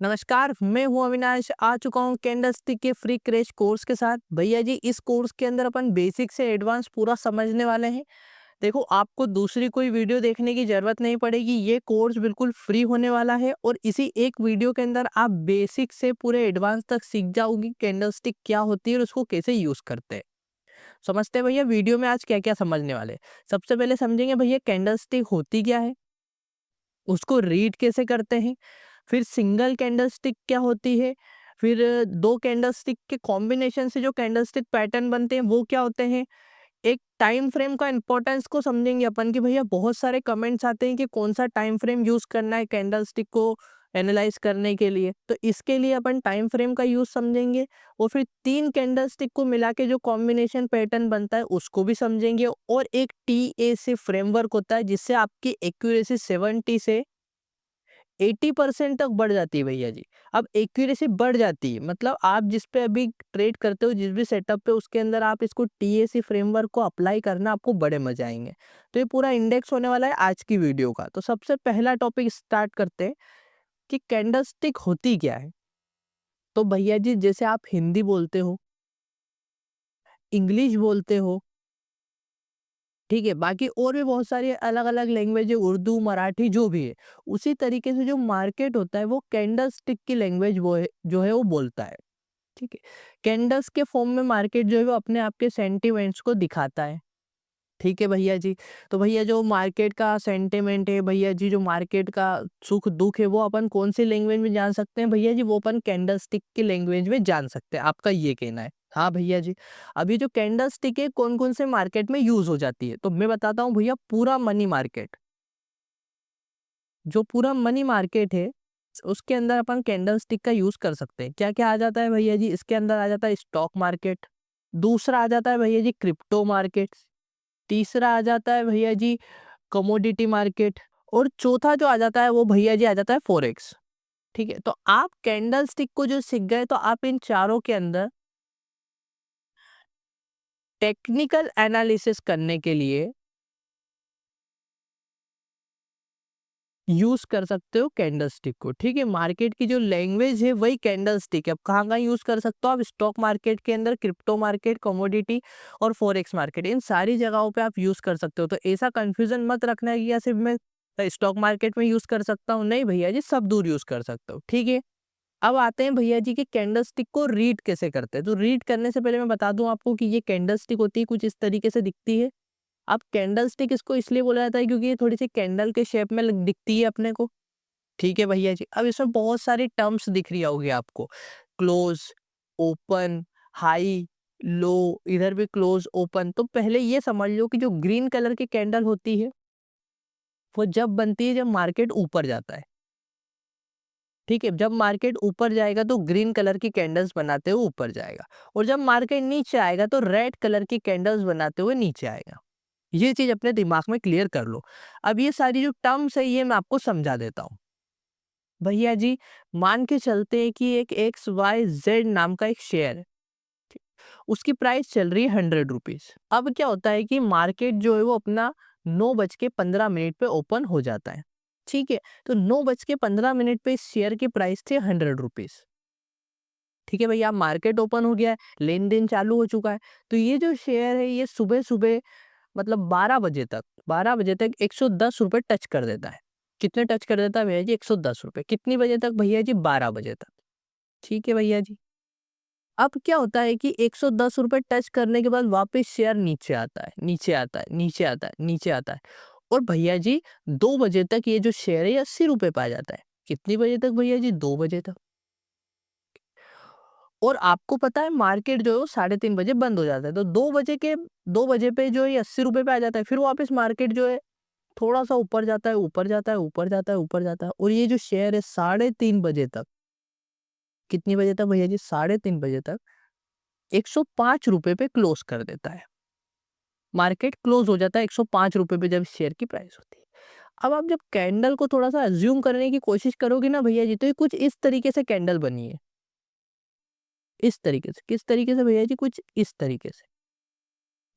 नमस्कार, मैं हूँ अविनाश। आ चुका हूँ कैंडलस्टिक के फ्री क्रैश कोर्स के साथ। भैया जी, इस कोर्स के अंदर अपन बेसिक से एडवांस पूरा समझने वाले हैं। देखो, आपको दूसरी कोई वीडियो देखने की ज़रूरत नहीं पड़ेगी। ये कोर्स बिल्कुल फ्री होने वाला है और इसी एक वीडियो के अंदर आप बेसिक से पूरे एडवांस तक सीख जाओगी कैंडलस्टिक क्या होती है और उसको कैसे यूज़ करते हैं। समझते हैं भैया, वीडियो में आज क्या-क्या समझने वाले हैं। सबसे पहले समझेंगे भैया कैंडलस्टिक होती क्या है, उसको रीड कैसे करते हैं, फिर सिंगल कैंडलस्टिक क्या होती है, फिर 2 कैंडलस्टिक के कॉम्बिनेशन से जो कैंडलस्टिक पैटर्न बनते हैं वो क्या होते हैं। एक टाइम फ्रेम का इम्पोर्टेंस को समझेंगे अपन कि भैया बहुत सारे कमेंट्स आते हैं कि कौन सा टाइम फ्रेम यूज़ करना है कैंडलस्टिक को एनालाइज करने के लिए, तो इसके लिए अपन टाइम फ्रेम का यूज़ समझेंगे। और फिर 3 कैंडलस्टिक को मिला के जो कॉम्बिनेशन पैटर्न बनता है उसको भी समझेंगे। और एक टीएसी फ्रेमवर्क होता है जिससे आपकी एक्यूरेसी 70 से 80% तक बढ़ जाती है भैया जी। अब एक्यूरेसी बढ़ जाती है मतलब आप जिस पे अभी ट्रेड करते हो, जिस भी सेटअप पे, उसके अंदर आप इसको टीएसी फ्रेमवर्क को अप्लाई करना, आपको बड़े मजे आएंगे। तो ये पूरा इंडेक्स होने वाला है आज की वीडियो का। तो सबसे पहला टॉपिक स्टार्ट करते हैं कि कैंडलस्टिक होती क्या है। तो भैया जी, जैसे आप हिंदी बोलते हो, इंग्लिश बोलते हो, ठीक है, बाकी और भी बहुत सारी अलग-अलग लैंग्वेज है, उर्दू, मराठी जो भी है। उसी तरीके से जो मार्केट होता है वो कैंडलस्टिक की लैंग्वेज वो है जो है वो बोलता है, ठीक है। कैंडल्स के फॉर्म में मार्केट जो है वो अपने आप के सेंटिमेंट्स को दिखाता है, ठीक है भैया जी। तो भैया जो मार्केट का सेंटिमेंट है भैया जी, जो मार्केट का सुख-दुःख है वो अपन कौन-सी लैंग्वेज में जान सकते हैं भैया जी, वो अपन कैंडलस्टिक की लैंग्वेज में जान सकते हैं, आपका ये कहना है। हाँ भैया जी, अभी जो कैंडलस्टिक है कौन-कौन से मार्केट में यूज़ हो जाती है, तो मैं बताता हूँ भैया। पूरा मनी मार्केट, जो पूरा मनी मार्केट है, उसके अंदर अपन कैंडलस्टिक का यूज़ कर सकते हैं। क्या-क्या आ जाता है भैया जी, इसके अंदर आ जाता है स्टॉक मार्केट, दूसरा आ जाता है भैया जी क्रिप्टो मार्केट, तीसरा आ जाता है भैया जी कमोडिटी मार्केट, और चौथा जो आ जाता है वो भैया जी आ जाता है फॉरेक्स, ठीक है। तो आप कैंडलस्टिक को जो सीख गए तो आप इन चारों के अंदर टेक्निकल एनालिसिस करने के लिए यूज कर सकते हो कैंडलस्टिक को, ठीक है। मार्केट की जो लैंग्वेज है वही कैंडलस्टिक है। अब कहाँ यूज कर सकते हो आप, स्टॉक मार्केट के अंदर, क्रिप्टो मार्केट, कमोडिटी और फॉरेक्स मार्केट, इन सारी जगहों पे आप यूज कर सकते हो। तो ऐसा कंफ्यूजन मत रखना है कि या सिर्फ मैं स्टॉक मार्केट में यूज कर सकता हूँ, नहीं भैया जी, सब दूर यूज कर सकते हो, ठीक है। अब आते हैं भैया जी कि कैंडलस्टिक को रीड कैसे करते हैं। तो रीड करने से पहले मैं बता दूं आपको कि ये कैंडलस्टिक होती है, कुछ इस तरीके से दिखती है। अब कैंडलस्टिक इसको इसलिए बोला जाता है क्योंकि ये थोड़ी सी कैंडल के शेप में दिखती है अपने को, ठीक है भैया जी। अब इसमें बहुत सारी टर्म्स दिख रही होगी आपको, क्लोज, ओपन, हाई, लो, इधर भी क्लोज, ओपन। तो पहले ये समझ लो कि जो ग्रीन कलर की कैंडल होती है वो जब बनती है जब मार्केट ऊपर जाता है, ठीक है। जब मार्केट ऊपर जाएगा तो ग्रीन कलर की कैंडल्स बनाते हुए ऊपर जाएगा, और जब मार्केट नीचे आएगा तो रेड कलर की कैंडल्स बनाते हुए नीचे आएगा। ये चीज अपने दिमाग में क्लियर कर लो। अब ये सारी जो टर्म्स है ये मैं आपको समझा देता हूँ भैया जी। मान के चलते हैं कि एक एक्स वाई जेड नाम का एक शेयर है, ठीक? उसकी प्राइस चल रही है 100 रुपीज। अब क्या होता है कि मार्केट जो है वो अपना 9:15 पे ओपन हो जाता है, ठीक है। तो 9:15 पे इस शेयर की प्राइस थी 100 रुपीज, ठीक है भैया। अब मार्केट ओपन हो गया है, लेन देन चालू हो चुका है। तो ये जो शेयर है ये सुबह सुबह मतलब 12 बजे तक 110 रुपए टच कर देता है। कितने टच कर देता है भैया जी, 110 रुपए। कितनी बजे तक भैया जी, 12 बजे तक, ठीक है भैया जी। अब क्या होता है कि 110 रुपए टच करने के बाद वापस शेयर नीचे आता है, नीचे आता है, नीचे आता है, नीचे आता है। और भैया जी 2 बजे तक ये जो शेयर है 80 रुपए पे आ जाता है। कितनी बजे तक भैया जी, 2 बजे तक। और आपको पता है मार्केट जो है वो 3:30 बजे बंद हो जाता है। तो 2 बजे पे जो है 80 रुपए पे आ जाता है। फिर वापस मार्केट जो है थोड़ा सा ऊपर जाता है, ऊपर जाता है, ऊपर जाता है, ऊपर जाता है, और ये जो शेयर है 3:30 बजे तक, कितनी बजे तक भैया जी, 3:30 बजे तक 105 रुपए पे क्लोज कर देता है। मार्केट क्लोज हो जाता है 105 रुपए पे जब शेयर की प्राइस होती है। अब आप जब कैंडल को थोड़ा सा अज्यूम करने की कोशिश करोगे ना भैया जी, तो ये कुछ इस तरीके से कैंडल बनी है। इस तरीके से, किस तरीके से भैया जी, कुछ इस तरीके से।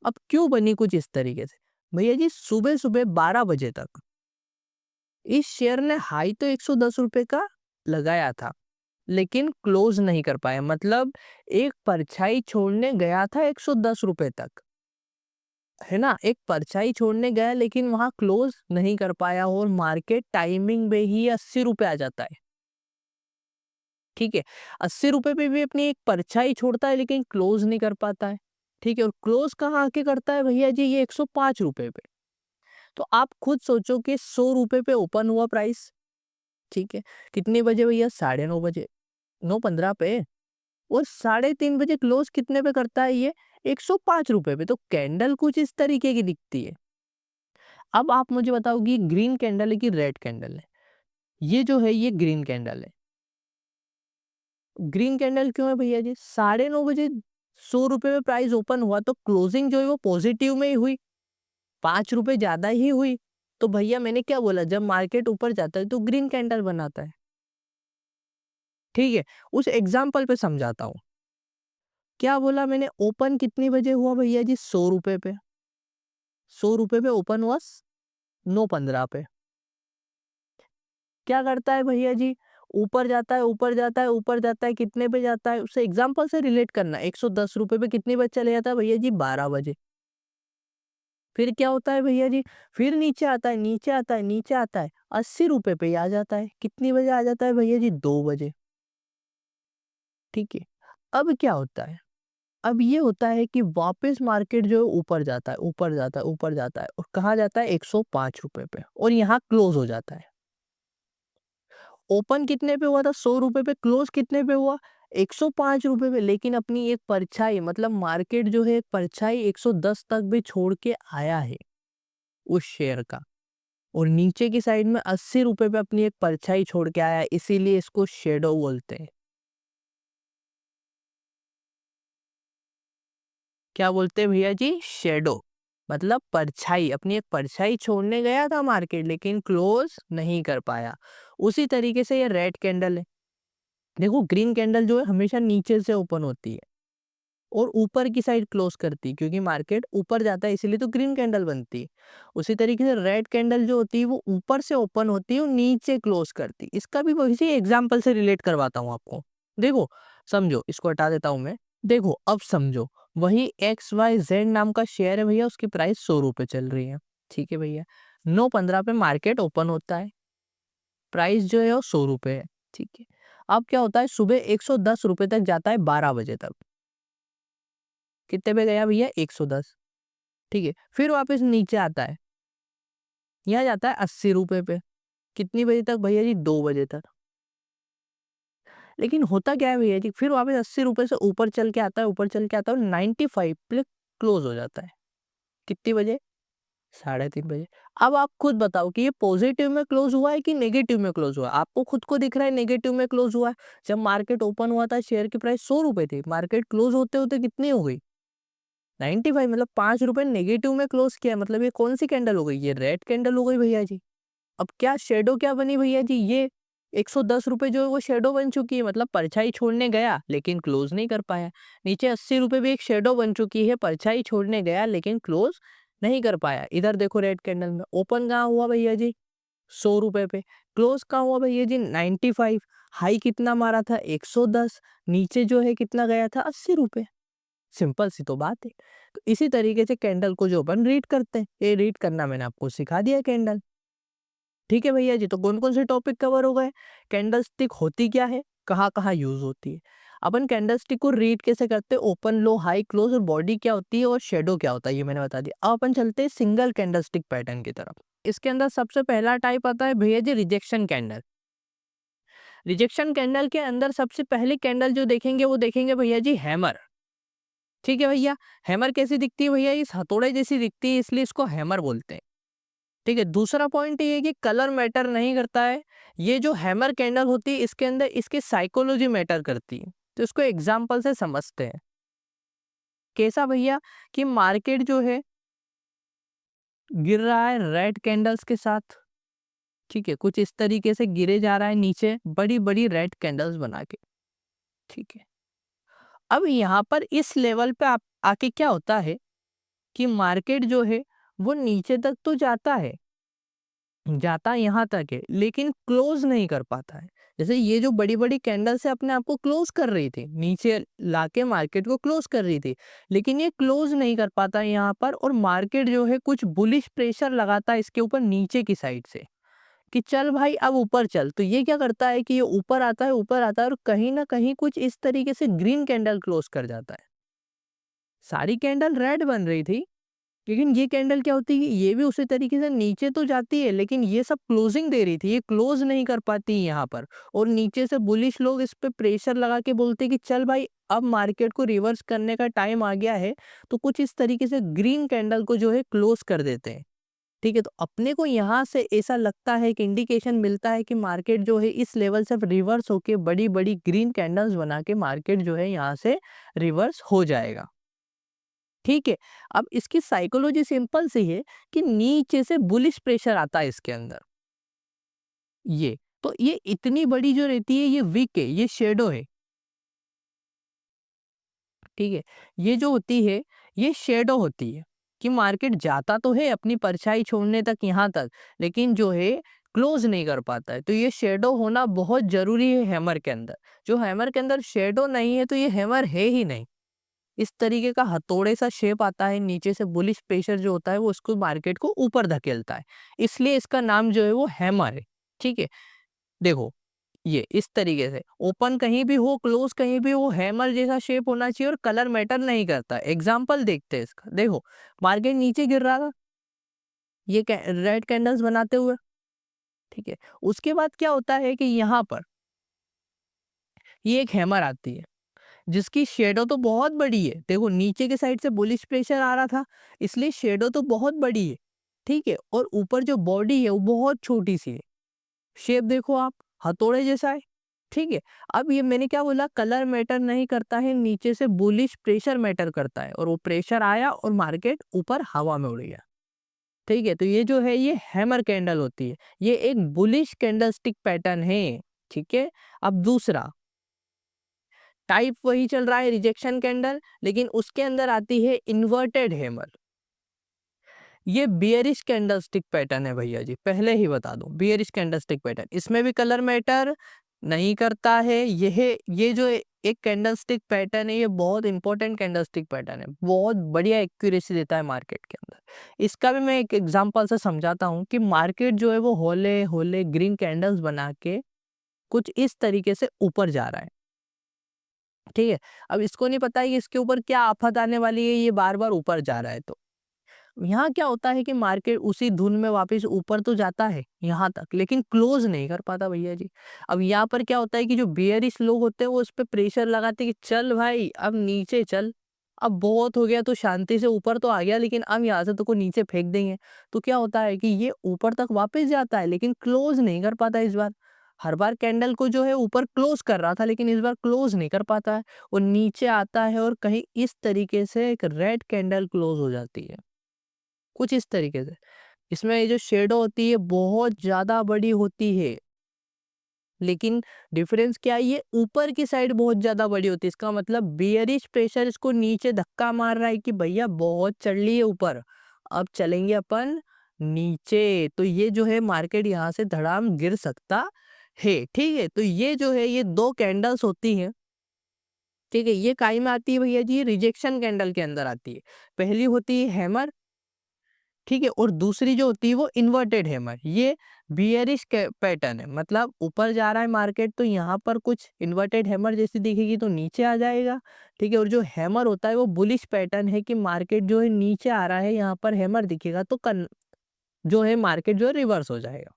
अब क्यों बनी कुछ इस तरीके से भैया जी, सुबह सुबह 12 बजे तक इस शेयर ने हाई तो 110 रुपए का लगाया था, लेकिन क्लोज नहीं कर पाया, मतलब एक परछाई छोड़ने गया था 110 रुपए तक, है ना? एक परछाई छोड़ने गया लेकिन वहां क्लोज नहीं कर पाया और मार्केट टाइमिंग में ही 80 रुपए आ जाता है। ठीक है, 80 रुपए पे भी अपनी एक परछाई छोड़ता है लेकिन क्लोज नहीं कर पाता है। ठीक है, और क्लोज कहाँ आके करता है भैया जी? ये 105 रुपए पे। तो आप खुद सोचो कि 100 रुपए पे ओपन हुआ प्राइस। ठीक है, कितने बजे भैया? 9:30 बजे, 9:15 पे। और 3:30 बजे क्लोज कितने पे करता है ये? 105 रुपए पे। तो कैंडल कुछ इस तरीके की दिखती है। अब आप मुझे बताओ कि ग्रीन कैंडल है कि रेड कैंडल है? ये जो है ये ग्रीन कैंडल है। ग्रीन कैंडल क्यों है भैया जी? 9:30 बजे 100 रुपए में प्राइस ओपन हुआ तो क्लोजिंग जो है वो पॉजिटिव में ही हुई, 5 रुपए ज्यादा ही हुई। तो भैया मैंने क्या बोला, जब मार्केट ऊपर जाता है तो ग्रीन कैंडल बनाता है। ठीक है, उस एग्जाम्पल पे समझाता हूँ। क्या बोला मैंने? ओपन कितनी बजे हुआ भैया जी? 100 रुपए पे। 100 रुपए पे ओपन हुआ 9:15 पे। क्या करता है भैया जी? ऊपर जाता है, ऊपर जाता है, ऊपर जाता है, कितने पे जाता है? उसे एग्जाम्पल से रिलेट करना है। 110 रुपए पे कितनी बजे चले जाता है भैया जी? 12 बजे। फिर क्या होता है भैया जी? फिर नीचे आता है, नीचे आता है, नीचे आता है, 80 रुपए पे ही आ जाता है। कितनी बजे आ जाता है भैया जी? 2 बजे। ठीक है, अब क्या होता है? अब ये होता है कि वापस मार्केट जो है ऊपर जाता है, ऊपर जाता है, ऊपर जाता है और कहाँ जाता है? 105 रुपए पे, और यहाँ क्लोज हो जाता है। ओपन कितने पे हुआ था? 100 रुपए पे। क्लोज कितने पे हुआ? 105 रुपए पे। लेकिन अपनी एक परछाई, मतलब मार्केट जो है एक परछाई 110 तक भी छोड़ के आया है उस शेयर का, और नीचे की साइड में 80 रुपए पे अपनी एक परछाई छोड़ के आया है, इसीलिए इसको शेडो बोलते हैं। क्या बोलते हैं भैया जी? शेडो। मतलब परछाई, अपनी एक परछाई छोड़ने गया था मार्केट लेकिन क्लोज नहीं कर पाया। उसी तरीके से ये रेड कैंडल है। देखो, ग्रीन कैंडल जो है हमेशा नीचे से ओपन होती है और ऊपर की साइड क्लोज करती है, क्योंकि मार्केट ऊपर जाता है इसीलिए तो ग्रीन कैंडल बनती है। उसी तरीके से रेड कैंडल जो होती है वो ऊपर से ओपन होती है और नीचे क्लोज करती है। इसका भी इसी एग्जांपल से रिलेट करवाता हूँ आपको। देखो, समझो, इसको हटा देता हूँ मैं। देखो, अब समझो, वही XYZ नाम का शेयर है भैया, उसकी प्राइस 100 रुपए चल रही है। ठीक है भैया, 9:15 पे मार्केट ओपन होता है, प्राइस जो है वो 100 रुपए है। ठीक है, अब क्या होता है? सुबह 110 रुपए तक जाता है, 12 बजे तक। कितने पे गया भैया? 110। ठीक है, फिर वापस नीचे आता है, यहाँ जाता है 80 रुपए पे। कितनी बजे तक भैया जी? 2 बजे तक। लेकिन होता क्या है भैया जी? फिर वापस 80 रुपए से ऊपर चल के आता है, ऊपर चल के आता है और 95 पे क्लोज हो जाता है। कितनी बजे? 3:30 बजे। अब आप खुद बताओ कि ये पॉजिटिव में क्लोज हुआ है कि नेगेटिव में क्लोज हुआ है? आपको खुद को दिख रहा है नेगेटिव में क्लोज हुआ है। जब मार्केट ओपन हुआ था शेयर की प्राइस 100 रुपए थी, मार्केट क्लोज होते होते कितनी हो गई? 95, मतलब 5 रुपए नेगेटिव में क्लोज किया है। मतलब ये कौन सी कैंडल हो गई? ये रेड कैंडल हो गई भैया जी। अब क्या शेडो क्या बनी भैया जी? ये 110 रुपए जो है वो शेडो बन चुकी है, मतलब परछाई छोड़ने गया लेकिन क्लोज नहीं कर पाया। नीचे 80 रुपए भी एक शेडो बन चुकी है, परछाई छोड़ने गया लेकिन क्लोज नहीं कर पाया। इधर देखो, रेड कैंडल में ओपन कहाँ हुआ भैया जी? 100 रुपए पे। क्लोज कहाँ हुआ भैया जी? 95। हाई कितना मारा था? 110। नीचे जो है कितना गया था? 80 रुपए। सिंपल सी तो बात है। तो इसी तरीके से कैंडल को जो अपन रीड करते हैं, ये रीड करना मैंने आपको सिखा दिया कैंडल। ठीक है भैया जी, तो कौन-कौन से टॉपिक कवर हो गए? कैंडलस्टिक होती क्या है? कहाँ-कहाँ यूज़ होती है? अपन कैंडलस्टिक को रीड कैसे करते हैं? ओपन, लो, हाई, क्लोज, और बॉडी क्या होती है और शैडो क्या होता है, ये मैंने बता दिया। अब अपन चलते हैं सिंगल कैंडलस्टिक पैटर्न की तरफ। इसके अंदर सबसे पहला टाइप आता है भैया जी रिजेक्शन कैंडल। रिजेक्शन कैंडल के अंदर सबसे पहली कैंडल जो देखेंगे वो देखेंगे भैया जी हैमर। ठीक है भैया, हैमर कैसी दिखती है भैया? इस हथौड़े जैसी दिखती है, इसलिए इसको हैमर बोलते हैं। ठीक है, दूसरा पॉइंट ये है कि कलर मैटर नहीं करता है। ये जो हैमर कैंडल होती है इसके अंदर इसकी साइकोलॉजी मैटर करती है। तो इसको एग्जांपल से समझते हैं। कैसा भैया? कि मार्केट जो है गिर रहा है रेड कैंडल्स के साथ। ठीक है, कुछ इस तरीके से गिरे जा रहा है नीचे बड़ी बड़ी रेड कैंडल्स बना के। ठीक है, अब यहाँ पर इस लेवल पे आप आके क्या होता है कि मार्केट जो है वो नीचे तक तो जाता है, जाता यहाँ तक है लेकिन क्लोज नहीं कर पाता है। जैसे ये जो बड़ी-बड़ी कैंडल्स है अपने आप को क्लोज़ कर रही थी, नीचे लाके मार्केट को क्लोज़ कर रही थी, लेकिन ये क्लोज़ नहीं कर पाता यहाँ पर और मार्केट जो है कुछ बुलिश प्रेशर लगाता है इसके ऊपर नीचे की साइड से, कि चल भाई अब ऊपर चल। तो ये क्या करता है कि ये ऊपर आता है और कहीं न कहीं कुछ इस तरीके से ग्रीन कैंडल क्लोज़ कर जाता है। सारी कैंडल रेड बन रही थी, लेकिन ये कैंडल क्या होती है, ये भी उसी तरीके से नीचे तो जाती है, लेकिन ये सब क्लोजिंग दे रही थी, ये क्लोज नहीं कर पाती यहाँ पर। और नीचे से बुलिश लोग इस पे प्रेशर लगा के बोलते हैं कि चल भाई अब मार्केट को रिवर्स करने का टाइम आ गया है, तो कुछ इस तरीके से ग्रीन कैंडल को जो है क्लोज कर देते हैं। ठीक है, तो अपने को यहाँ से ऐसा लगता है कि इंडिकेशन मिलता है कि मार्केट जो है इस लेवल से रिवर्स होके बड़ी बड़ी ग्रीन कैंडल्स बना के मार्केट जो है यहाँ से रिवर्स हो जाएगा। ठीक है, अब इसकी साइकोलॉजी सिंपल सी है कि नीचे से बुलिश प्रेशर आता है इसके अंदर। ये तो ये इतनी बड़ी जो रहती है ये वीक है, ये शेडो है। ठीक है, ये जो होती है ये शेडो होती है कि मार्केट जाता तो है अपनी परछाई छोड़ने तक यहाँ तक, लेकिन जो है क्लोज नहीं कर पाता है। तो ये शेडो होना बहुत जरूरी है हैमर के अंदर। जो हैमर के अंदर शेडो नहीं है तो ये हैमर है ही नहीं। इस तरीके का हथौड़े सा शेप आता है, नीचे से बुलिश प्रेशर जो होता है वो उसको मार्केट को ऊपर धकेलता है, इसलिए इसका नाम जो है वो हैमर है। ठीक है, देखो ये इस तरीके से ओपन कहीं भी हो क्लोज कहीं भी हो हैमर जैसा शेप होना चाहिए और कलर मैटर नहीं करता। एग्जाम्पल देखते हैं इसका, देखो मार्केट नीचे गिर रहा था ये रेड कैंडल्स बनाते हुए। ठीक है, उसके बाद क्या होता है कि यहाँ पर ये एक हैमर आती है जिसकी शेडो तो बहुत बड़ी है। देखो नीचे के साइड से बुलिश प्रेशर आ रहा था, इसलिए शेडो तो बहुत बड़ी है। ठीक है, और ऊपर जो बॉडी है वो बहुत छोटी सी है। शेप देखो आप, हथौड़े जैसा है। ठीक है, अब ये मैंने क्या बोला, कलर मैटर नहीं करता है, नीचे से बुलिश प्रेशर मैटर करता है और वो प्रेशर आया और मार्केट ऊपर हवा में उड़ गया। ठीक है, तो ये जो है ये हैमर कैंडल होती है, ये एक बुलिश कैंडल स्टिक पैटर्न है। ठीक है, अब दूसरा टाइप वही चल रहा है रिजेक्शन कैंडल, लेकिन उसके अंदर आती है इन्वर्टेड हैमर। ये बियरिश कैंडलस्टिक पैटर्न है भैया जी, पहले ही बता दूं बियरिश कैंडलस्टिक पैटर्न, इसमें भी कलर मैटर नहीं करता है। ये जो एक कैंडलस्टिक पैटर्न है ये बहुत इंपॉर्टेंट कैंडलस्टिक पैटर्न है, बहुत बढ़िया एक्यूरेसी देता है मार्केट के अंदर। इसका भी मैं एक एग्जांपल से समझाता हूँ कि मार्केट जो है वो होले होले ग्रीन कैंडल्स बना के कुछ इस तरीके से ऊपर जा रहा है। ठीक है, अब इसको नहीं पता है कि इसके ऊपर क्या आफत आने वाली है, ये बार बार ऊपर जा रहा है। तो यहाँ क्या होता है कि मार्केट उसी धुन में वापस ऊपर तो जाता है यहाँ तक, लेकिन क्लोज नहीं कर पाता भैया जी। अब यहाँ पर क्या होता है कि जो बियरिश लोग होते हैं वो उस पर प्रेशर लगाते हैं कि चल भाई अब नीचे चल, अब बहुत हो गया, तो शांति से ऊपर तो आ गया, लेकिन अब यहाँ से तो को नीचे फेंक देंगे। तो क्या होता है कि ये ऊपर तक वापस जाता है लेकिन क्लोज नहीं कर पाता इस बार। हर बार कैंडल को जो है ऊपर क्लोज कर रहा था, लेकिन इस बार क्लोज नहीं कर पाता है, वो नीचे आता है और कहीं इस तरीके से एक रेड कैंडल क्लोज हो जाती है, कुछ इस तरीके से। इसमें ये जो शेडो होती है बहुत ज़्यादा बड़ी होती है, लेकिन डिफरेंस क्या है, ये ऊपर की साइड बहुत ज़्यादा बड़ी होती है। इसका मतलब बियरिश प्रेशर इसको नीचे धक्का मार रहा है कि भैया बहुत चढ़ ली है ऊपर, अब चलेंगे अपन नीचे। तो ये जो है मार्केट यहाँ से धड़ाम गिर सकता है। ठीक है, तो ये जो है ये 2 कैंडल्स होती हैं। ठीक है, ये काई में आती है भैया जी, रिजेक्शन कैंडल के अंदर आती है। पहली होती है हैमर, ठीक है, और दूसरी जो होती है वो इन्वर्टेड हैमर। ये बियरिश पैटर्न है, मतलब ऊपर जा रहा है मार्केट तो यहाँ पर कुछ इन्वर्टेड हैमर जैसी दिखेगी तो नीचे आ जाएगा। ठीक है, और जो हैमर होता है वो बुलिश पैटर्न है कि मार्केट जो है नीचे आ रहा है, यहाँ पर हैमर दिखेगा तो जो है मार्केट जो है रिवर्स हो जाएगा।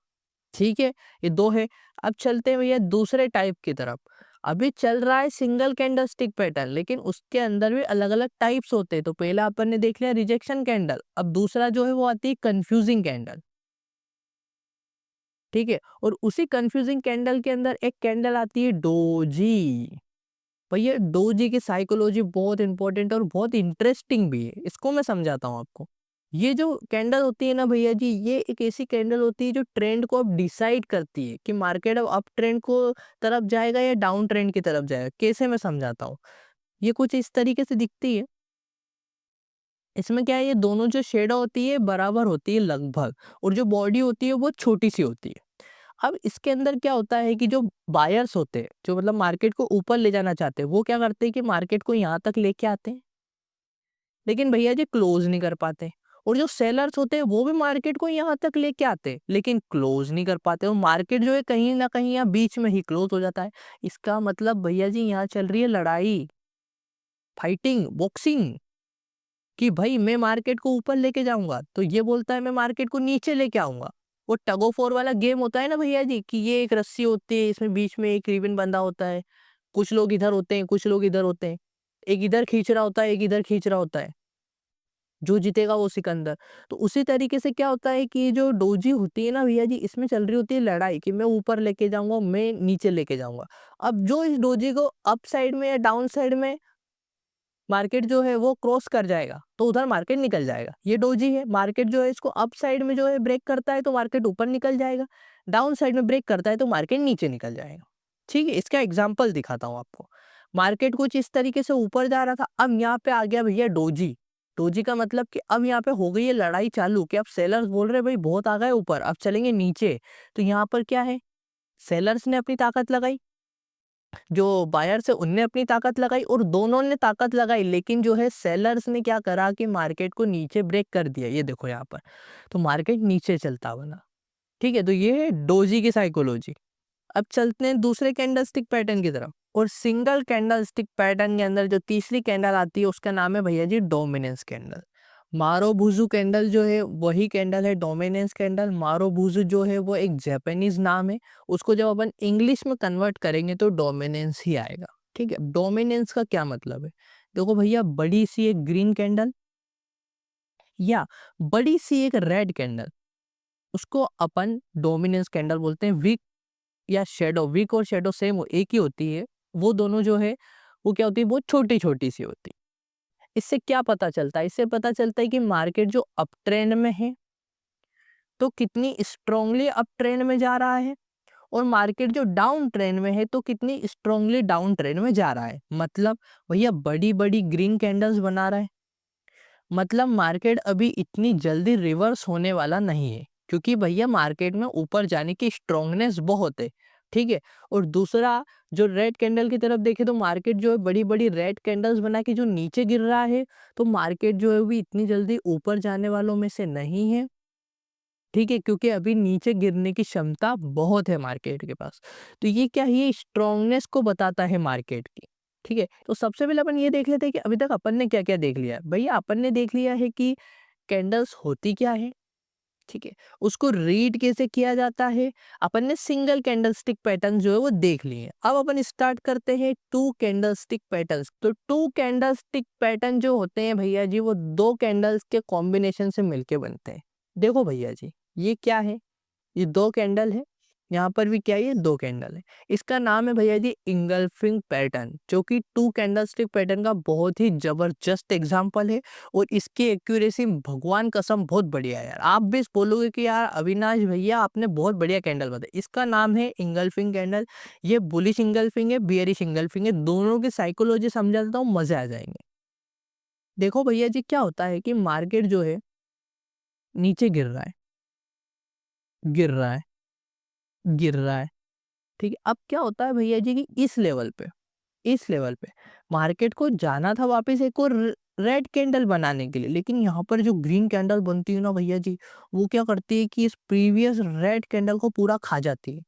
ठीक है, ये 2 है। अब चलते हैं भैया दूसरे टाइप की तरफ। अभी चल रहा है सिंगल कैंडल स्टिक पैटर्न, लेकिन उसके अंदर भी अलग-अलग टाइप्स होते हैं। तो पहला अपन ने देख लिया रिजेक्शन कैंडल, अब दूसरा जो है वो आती है कंफ्यूजिंग कैंडल। ठीक है, और उसी कंफ्यूजिंग कैंडल के अंदर एक कैंडल आती है डोजी। भैया डोजी की साइकोलॉजी बहुत इंपॉर्टेंट और बहुत इंटरेस्टिंग भी है, इसको मैं समझाता हूँ आपको। ये जो कैंडल होती है ना भैया जी, ये एक ऐसी कैंडल होती है जो ट्रेंड को अब डिसाइड करती है कि मार्केट अब अप ट्रेंड को तरफ जाएगा या डाउन ट्रेंड की तरफ जाएगा। कैसे, मैं समझाता हूँ। ये कुछ इस तरीके से दिखती है। इसमें क्या है, ये दोनों जो शेडो होती है बराबर होती है लगभग, और जो बॉडी होती है वो छोटी सी होती है। अब इसके अंदर क्या होता है कि जो बायर्स होते हैं, जो मतलब मार्केट को ऊपर ले जाना चाहते हैं, वो क्या करते हैं कि मार्केट को यहाँ तक लेके आते हैं, लेकिन भैया जी क्लोज नहीं कर पाते। और जो सेलर्स होते हैं वो भी मार्केट को यहाँ तक लेके आते हैं, लेकिन क्लोज नहीं कर पाते, और मार्केट जो है कहीं ना कहीं यहाँ बीच में ही क्लोज हो जाता है। इसका मतलब भैया जी यहाँ चल रही है लड़ाई, फाइटिंग, बॉक्सिंग, कि भाई मैं मार्केट को ऊपर लेके जाऊंगा, तो ये बोलता है मैं मार्केट को नीचे लेके आऊंगा। वो टग ऑफ वॉर वाला गेम होता है ना भैया जी, कि ये एक रस्सी होती है, इसमें बीच में एक रिबन बंधा होता है, कुछ लोग इधर होते हैं, कुछ लोग इधर होते हैं, एक इधर खींच रहा होता है, एक इधर खींच रहा होता है, जो जीतेगा वो सिकंदर। तो उसी तरीके से क्या होता है कि ये जो डोजी होती है ना भैया जी, इसमें चल रही होती है लड़ाई, कि मैं ऊपर लेके जाऊंगा, मैं नीचे लेके जाऊंगा। अब जो इस डोजी को अप साइड में या डाउन साइड में मार्केट जो है वो क्रॉस कर जाएगा, तो उधर मार्केट निकल जाएगा। ये डोजी है, मार्केट जो है इसको अप साइड में जो है ब्रेक करता है तो मार्केट ऊपर निकल जाएगा, डाउन साइड में ब्रेक करता है तो मार्केट नीचे निकल जाएगा। ठीक है, इसका एग्जाम्पल दिखाता हूँ आपको। मार्केट कुछ इस तरीके से ऊपर जा रहा था, अब यहाँ पे आ गया भैया डोजी। डोजी का मतलब कि अब यहाँ पे हो गई है लड़ाई चालू, कि अब सेलर्स बोल रहे भाई बहुत आ गए ऊपर, अब चलेंगे नीचे। तो यहाँ पर क्या है, सेलर्स ने अपनी ताकत लगाई, जो बायर्स है उनने अपनी ताकत लगाई, और दोनों ने ताकत लगाई, लेकिन जो है सेलर्स ने क्या करा कि मार्केट को नीचे ब्रेक कर दिया। ये देखो यहाँ पर, तो मार्केट नीचे चलता बना। ठीक है, तो ये है डोजी की साइकोलॉजी। अब चलते हैं दूसरे कैंडलस्टिक पैटर्न की तरफ, और सिंगल कैंडलस्टिक पैटर्न के अंदर जो तीसरी कैंडल आती है उसका नाम है भैया जी डोमिनेंस कैंडल। मारोबुजू कैंडल जो है वही कैंडल है डोमिनेंस कैंडल। मारोबुजू जो है वो एक जापानीज नाम है, उसको जब अपन इंग्लिश में कन्वर्ट करेंगे तो डोमिनेंस ही आएगा। ठीक है, डोमिनेंस का क्या मतलब है, देखो भैया, बड़ी सी एक ग्रीन कैंडल या बड़ी सी एक रेड कैंडल, उसको अपन डोमिनेंस कैंडल बोलते हैं। वीक या शेडो, वीक और शेडो सेम एक ही होती है, वो दोनों जो है वो क्या होती है, वो छोटी छोटी सी होती है। इससे क्या पता चलता है, इससे पता चलता है कि मार्केट जो अप ट्रेंड में है तो कितनी स्ट्रांगली अप ट्रेंड में जा रहा है, और मार्केट जो डाउन ट्रेंड में है तो कितनी स्ट्रांगली डाउन ट्रेंड में जा रहा है। मतलब भैया बड़ी बड़ी ग्रीन कैंडल्स बना रहा है, मतलब मार्केट अभी इतनी जल्दी रिवर्स होने वाला नहीं है, क्योंकि भैया मार्केट में ऊपर जाने की स्ट्रांगनेस बहुत है। ठीक है, और दूसरा जो रेड कैंडल की तरफ देखे तो मार्केट जो है बड़ी बड़ी रेड कैंडल्स बना के जो नीचे गिर रहा है, तो मार्केट जो है भी इतनी जल्दी ऊपर जाने वालों में से नहीं है। ठीक है, क्योंकि अभी नीचे गिरने की क्षमता बहुत है मार्केट के पास। तो ये क्या है, ये स्ट्रांगनेस को बताता है मार्केट की। ठीक है, तो सबसे पहले अपन ये देख लेते हैं कि अभी तक अपन ने क्या क्या देख लिया है। भैया अपन ने देख लिया है कि कैंडल्स होती क्या है, ठीक है, उसको रीड कैसे किया जाता है, अपन ने सिंगल कैंडलस्टिक पैटर्न जो है वो देख लिए हैं। अब अपन स्टार्ट करते हैं टू कैंडलस्टिक पैटर्न्स। तो टू कैंडलस्टिक पैटर्न जो होते हैं भैया जी, वो दो कैंडल्स के कॉम्बिनेशन से मिलके बनते हैं। देखो भैया जी, ये क्या है, ये दो कैंडल है, यहाँ पर भी क्या है, ये दो कैंडल है। इसका नाम है भैया जी इंगल्फिंग पैटर्न, जो कि टू कैंडलस्टिक पैटर्न का बहुत ही जबरदस्त एग्जांपल है, और इसकी एक्यूरेसी भगवान कसम बहुत बढ़िया है यार। आप भी बोलोगे कि यार अविनाश भैया आपने बहुत बढ़िया कैंडल बताया। इसका नाम है इंगल्फिंग कैंडल। ये बुलिश इंगल्फिंग है, बियरिश इंगल्फिंग है, दोनों की साइकोलॉजी समझा देता हूँ, मजे आ जाएंगे। देखो भैया जी, क्या होता है कि मार्केट जो है नीचे गिर रहा है, गिर रहा है, गिर रहा है। ठीक है, अब क्या होता है भैया जी कि इस लेवल पे मार्केट को जाना था वापस एक और रेड कैंडल बनाने के लिए, लेकिन यहाँ पर जो ग्रीन कैंडल बनती है ना भैया जी, वो क्या करती है कि इस प्रीवियस रेड कैंडल को पूरा खा जाती है।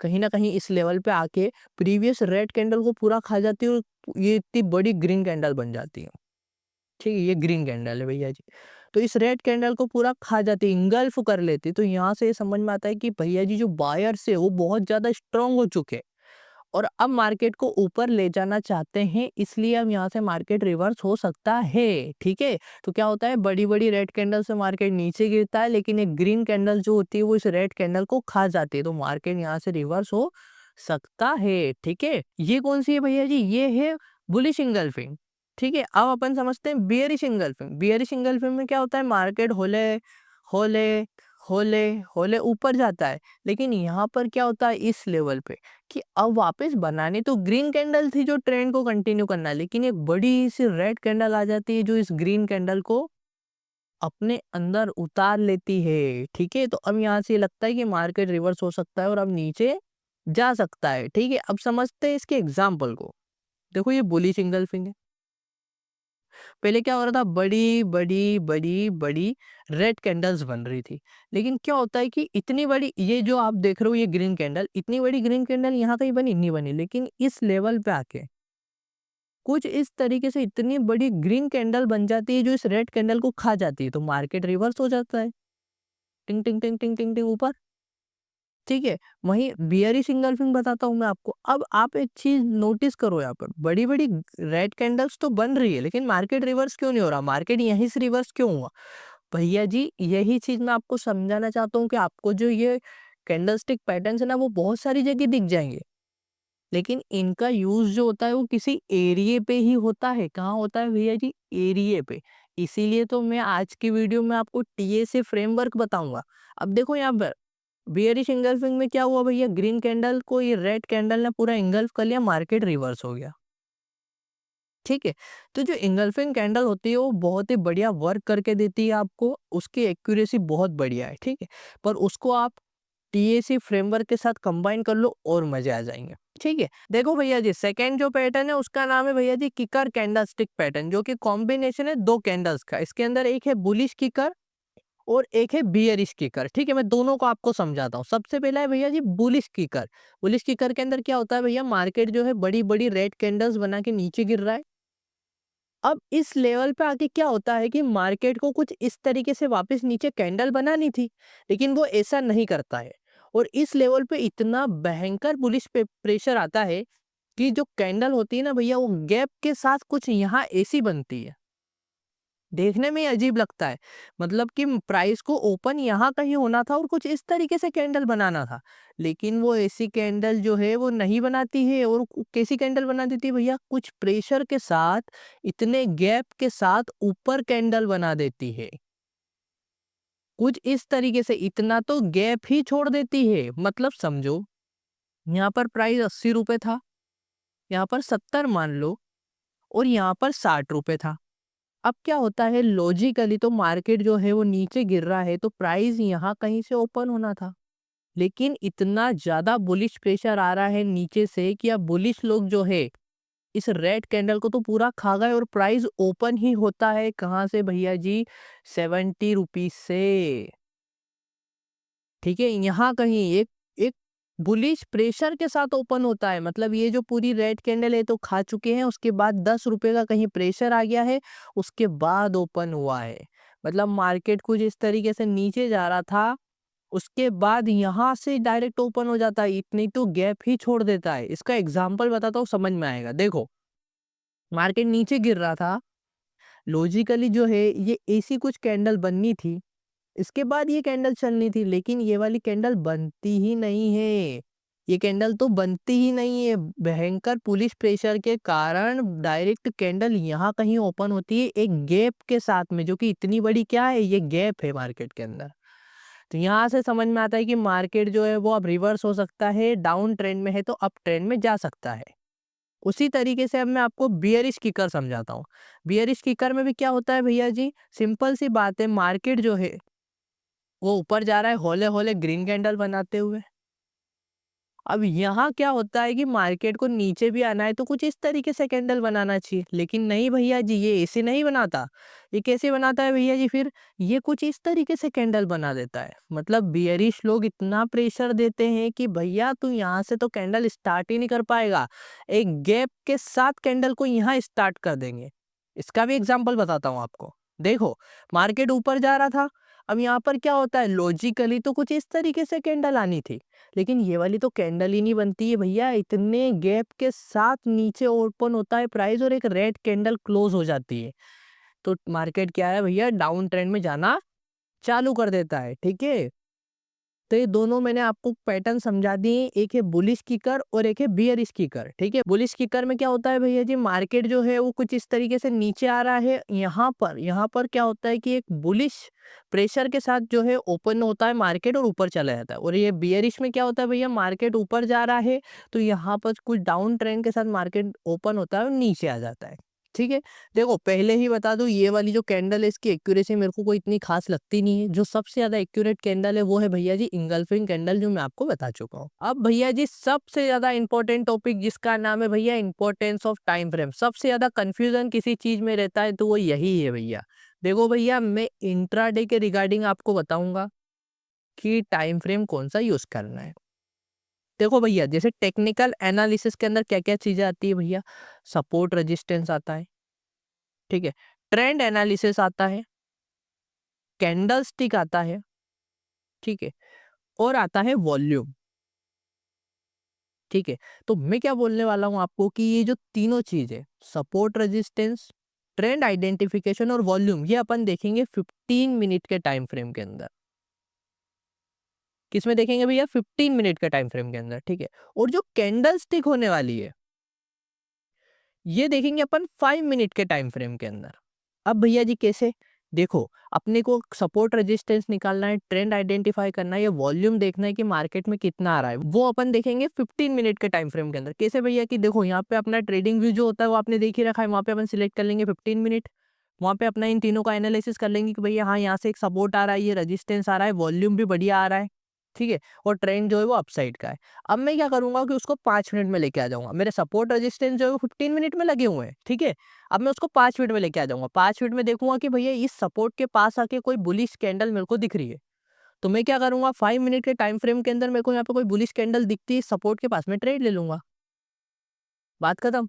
कहीं ना कहीं इस लेवल पे आके प्रीवियस रेड कैंडल को पूरा खा जाती है, और ये इतनी बड़ी ग्रीन कैंडल बन जाती है। ठीक है, ये ग्रीन कैंडल है भैया जी, तो इस रेड कैंडल को पूरा खा जाती, इंगल्फ कर लेती। तो यहाँ से ये समझ में आता है कि भैया जी जो बायर्स है वो बहुत ज्यादा स्ट्रांग हो चुके हैं, और अब मार्केट को ऊपर ले जाना चाहते हैं, इसलिए अब यहाँ से मार्केट रिवर्स हो सकता है। ठीक है, तो क्या होता है, बड़ी बड़ी रेड कैंडल से मार्केट नीचे गिरता है, लेकिन एक ग्रीन कैंडल जो होती है वो इस रेड कैंडल को खा जाती है, तो मार्केट यहाँ से रिवर्स हो सकता है। ठीक है, ये कौन सी है भैया जी, ये है बुलिश इंगल्फिंग। ठीक है, अब अपन समझते हैं बियरिश इंगल्फिंग। बियरिश इंगल्फिंग में क्या होता है, मार्केट होले होले होले होले ऊपर जाता है, लेकिन यहाँ पर क्या होता है इस लेवल पे, कि अब वापस बनाने तो ग्रीन कैंडल थी जो ट्रेंड को कंटिन्यू करना है, लेकिन एक बड़ी सी रेड कैंडल आ जाती है जो इस ग्रीन कैंडल को अपने अंदर उतार लेती है, ठीक है। तो अब यहाँ से लगता है कि मार्केट रिवर्स हो सकता है और अब नीचे जा सकता है, ठीक है। अब समझते हैं इसके एग्जाम्पल को। देखो ये बुलिश इंगल्फिंग है। पहले क्या हो रहा था, बड़ी बड़ी बड़ी बड़ी रेड कैंडल्स बन रही थी। लेकिन क्या होता है कि इतनी बड़ी, ये जो आप देख रहे हो ये ग्रीन कैंडल, इतनी बड़ी ग्रीन कैंडल यहाँ कहीं बनी नहीं बनी, लेकिन इस लेवल पे आके कुछ इस तरीके से इतनी बड़ी ग्रीन कैंडल बन जाती है जो इस रेड कैंडल को खा जाती है, तो मार्केट रिवर्स हो जाता है, टिंग टिंग टिंग टिंग टिंग टिंग ऊपर, ठीक है। वहीं बियरिश इंगल्फिंग बताता हूँ मैं आपको। अब आप एक चीज नोटिस करो, यहाँ पर बड़ी बड़ी रेड कैंडल्स तो बन रही है, लेकिन मार्केट रिवर्स क्यों नहीं हो रहा, मार्केट यहीं से रिवर्स क्यों हुआ? भैया जी यही चीज मैं आपको समझाना चाहता हूँ कि आपको जो ये कैंडलस्टिक पैटर्न्स है ना, वो बहुत सारी जगह दिख जाएंगे, लेकिन इनका यूज जो होता है वो किसी एरिए पे ही होता है। कहाँ होता है भैया जी? एरिए पे। इसीलिए तो मैं आज की वीडियो में आपको टीएसए फ्रेमवर्क बताऊंगा। अब देखो यहाँ पर बियरिश इंगल्फिंग में क्या हुआ भैया, ग्रीन कैंडल को ये रेड कैंडल ने पूरा इंगल्फ कर लिया, मार्केट रिवर्स हो गया, ठीक है। तो जो इंगल्फिंग कैंडल होती है वो बहुत ही बढ़िया वर्क करके देती है आपको, उसकी एक्यूरेसी बहुत बढ़िया है, ठीक है। पर उसको आप टीएसी फ्रेमवर्क के साथ कंबाइन कर लो और मजे आ जाएंगे, ठीक है। देखो भैया जी, सेकंड जो पैटर्न है उसका नाम है भैया जी किकर कैंडलस्टिक पैटर्न, जो कि कॉम्बिनेशन है दो कैंडल्स का। इसके अंदर एक है बुलिश किकर और एक है बियरिश किकर, ठीक है। मैं दोनों को आपको समझाता हूँ। सबसे पहला है भैया जी बुलिश किकर। बुलिश किकर के अंदर क्या होता है भैया, मार्केट जो है बड़ी बड़ी रेड कैंडल्स बना के नीचे गिर रहा है। अब इस लेवल पे आके क्या होता है कि मार्केट को कुछ इस तरीके से वापस नीचे कैंडल बनानी थी, लेकिन वो ऐसा नहीं करता है। और इस लेवल पे इतना भयंकर बुलिश पे प्रेशर आता है कि जो कैंडल होती है ना भैया, वो गैप के साथ कुछ यहाँ ऐसी बनती है, देखने में ही अजीब लगता है। मतलब कि प्राइस को ओपन यहाँ कहीं होना था और कुछ इस तरीके से कैंडल बनाना था, लेकिन वो ऐसी कैंडल जो है वो नहीं बनाती है। और कैसी कैंडल बना देती है भैया, कुछ प्रेशर के साथ, इतने गैप के साथ ऊपर कैंडल बना देती है, कुछ इस तरीके से, इतना तो गैप ही छोड़ देती है। मतलब समझो, यहाँ पर प्राइस 80 रुपए था, यहाँ पर 70 मान लो, और यहाँ पर 60 रुपए था। अब क्या होता है, लॉजिकली तो मार्केट जो है वो नीचे गिर रहा है, तो प्राइस यहाँ कहीं से ओपन होना था, लेकिन इतना ज्यादा बुलिश प्रेशर आ रहा है नीचे से कि अब बुलिश लोग जो है इस रेड कैंडल को तो पूरा खा गए, और प्राइस ओपन ही होता है कहाँ से भैया जी, 70 रुपीज से, ठीक है। यहाँ कहीं एक एक बुलिश प्रेशर के साथ ओपन होता है। मतलब ये जो पूरी रेड कैंडल है तो खा चुके हैं, उसके बाद 10 रुपए का कहीं प्रेशर आ गया है, उसके बाद ओपन हुआ है। मतलब मार्केट कुछ इस तरीके से नीचे जा रहा था, उसके बाद यहाँ से डायरेक्ट ओपन हो जाता है, इतनी तो गैप ही छोड़ देता है। इसका एग्जाम्पल बताता हूँ, समझ में आएगा। देखो, मार्केट नीचे गिर रहा था, लॉजिकली जो है ये ऐसी कुछ कैंडल बननी थी, इसके बाद ये कैंडल चलनी थी, लेकिन ये वाली कैंडल बनती ही नहीं है। ये कैंडल तो बनती ही नहीं है, भयंकर पुलिस प्रेशर के कारण डायरेक्ट कैंडल यहाँ कहीं ओपन होती है एक गैप के साथ में, जो कि इतनी बड़ी क्या है, ये गैप है मार्केट के अंदर। तो यहाँ से समझ में आता है कि मार्केट जो है वो अब रिवर्स हो सकता है, डाउन ट्रेंड में है तो अप ट्रेंड में जा सकता है। उसी तरीके से अब मैं आपको बियरिश किकर समझाता हूँ। बियरिश किकर में भी क्या होता है भैया जी, सिंपल सी बात है, मार्केट जो है वो ऊपर जा रहा है हौले हौले ग्रीन कैंडल बनाते हुए। अब यहाँ क्या होता है कि मार्केट को नीचे भी आना है तो कुछ इस तरीके से कैंडल बनाना चाहिए, लेकिन नहीं भैया जी, ये ऐसे नहीं बनाता। ये कैसे बनाता है भैया जी, फिर ये कुछ इस तरीके से कैंडल बना देता है। मतलब बियरिश लोग इतना प्रेशर देते हैं कि भैया तू यहाँ से तो कैंडल स्टार्ट ही नहीं कर पाएगा, एक गैप के साथ कैंडल को यहाँ स्टार्ट कर देंगे। इसका भी एग्जाम्पल बताता हूँ आपको। देखो, मार्केट ऊपर जा रहा था, अब यहाँ पर क्या होता है, लॉजिकली तो कुछ इस तरीके से कैंडल आनी थी, लेकिन ये वाली तो कैंडल ही नहीं बनती है भैया, इतने गैप के साथ नीचे ओपन होता है प्राइस और एक रेड कैंडल क्लोज हो जाती है। तो मार्केट क्या है भैया, डाउन ट्रेंड में जाना चालू कर देता है, ठीक है। तो ये दोनों मैंने आपको पैटर्न समझा दिए, एक है बुलिश किकर और एक है बियरिश किकर, ठीक है। बुलिश किकर में क्या होता है भैया जी, मार्केट जो है वो कुछ इस तरीके से नीचे आ रहा है, यहाँ पर क्या होता है कि एक बुलिश प्रेशर के साथ जो है ओपन होता है मार्केट और ऊपर चला जाता है। और ये बियरिश में क्या होता है भैया, मार्केट ऊपर जा रहा है तो यहाँ पर कुछ डाउन ट्रेंड के साथ मार्केट ओपन होता है और नीचे आ जाता है। ठीक है। देखो पहले ही बता दूं, ये वाली जो कैंडल है इसकी एक्यूरेसी मेरे को कोई इतनी खास लगती नहीं है। जो सबसे ज्यादा एक्यूरेट कैंडल है वो है भैया जी इंगल्फिंग कैंडल, जो मैं आपको बता चुका हूँ। अब भैया जी सबसे ज्यादा इंपॉर्टेंट टॉपिक जिसका नाम है भैया इंपॉर्टेंस ऑफ टाइम फ्रेम। सबसे ज्यादा कंफ्यूजन किसी चीज में रहता है तो वो यही है भैया। देखो भैया मैं इंट्राडे के रिगार्डिंग आपको बताऊंगा कि टाइम फ्रेम कौन सा यूज करना है। देखो भैया जैसे टेक्निकल एनालिसिस के अंदर क्या क्या चीजें आती है भैया, सपोर्ट रेजिस्टेंस आता है, ठीक है, ट्रेंड एनालिसिस आता है, कैंडल स्टिक आता है, ठीक है, और आता है वॉल्यूम। ठीक है, तो मैं क्या बोलने वाला हूं आपको कि ये जो तीनों चीज है, सपोर्ट रेजिस्टेंस, ट्रेंड आइडेंटिफिकेशन और वॉल्यूम, ये अपन देखेंगे 15 मिनट के टाइम फ्रेम के अंदर। किसमें देखेंगे भैया? 15 मिनट के टाइम फ्रेम के अंदर, ठीक है। और जो कैंडल स्टिक होने वाली है ये देखेंगे अपन 5 मिनट के टाइम फ्रेम के अंदर। अब भैया जी कैसे? देखो अपने को सपोर्ट रेजिस्टेंस निकालना है, ट्रेंड आइडेंटिफाई करना है, ये वॉल्यूम देखना है कि मार्केट में कितना आ रहा है, वो अपन देखेंगे 15 मिनट के टाइम फ्रेम के अंदर। कैसे भैया? कि देखो यहाँ पे अपना ट्रेडिंग व्यू जो होता है वो आपने देख ही रखा है, वहाँ पे अपन सिलेक्ट कर लेंगे 15 मिनट। वहाँ पे अपना इन तीनों का एनालिसिस कर लेंगे कि भैया हाँ यहाँ से एक सपोर्ट आ रहा है, ये रेजिस्टेंस आ रहा है, वॉल्यूम भी बढ़िया आ रहा है, ठीक है, और ट्रेंड जो है वो अपसाइड का है। अब मैं क्या करूंगा कि उसको 5 मिनट में लेके आ जाऊंगा। मेरे सपोर्ट रेजिस्टेंस जो है वो 15 मिनट में लगे हुए हैं, ठीक है। अब मैं उसको 5 मिनट में लेके आ जाऊंगा। 5 मिनट में देखूंगा कि भैया इस सपोर्ट के पास आके कोई बुलिश कैंडल मेरे को दिख रही है, तो मैं क्या करूंगा 5 मिनट के टाइम फ्रेम के अंदर मेरे को यहाँ पे कोई बुलिश कैंडल दिखती है सपोर्ट के पास, में ट्रेड ले लूंगा, बात खत्म।